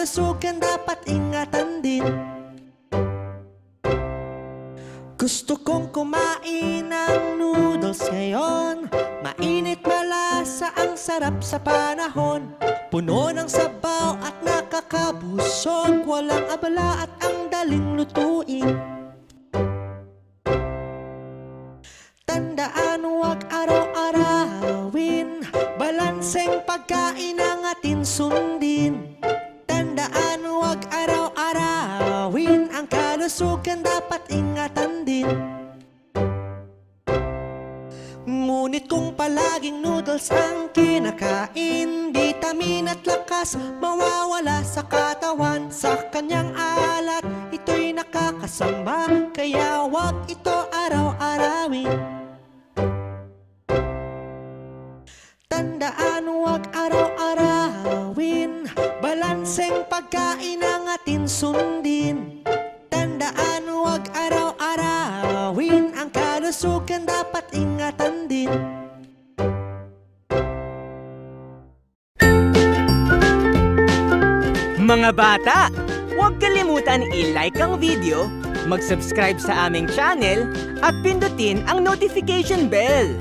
kalusugan dapat ingatan din. Gusto kong kumain ng noodles ngayon. Mainit malasa, ang sarap sa panahon. Puno ng sabaw at nakakabusog. Walang abala at ang daling lutuin. Tandaan, huwag araw-arawin. Balanseng pagkain ang atin sundin. Tandaan, huwag araw-arawin. Ang kalusugan dapat ingatan din. Ngunit kung palaging noodles ang kinakain, vitamin at lakas mawawala sa katawan. Sa kanyang alat, ito'y nakakasama, kaya huwag ito araw-arawin. Tandaan, huwag araw-arawin. Balanseng pagkain ang atin sundin. Tandaan, huwag araw-arawin. Ang kalusugan dapat ingatan din. Mga bata, huwag kalimutan i-like ang video, mag-subscribe sa aming channel, at pindutin ang notification bell.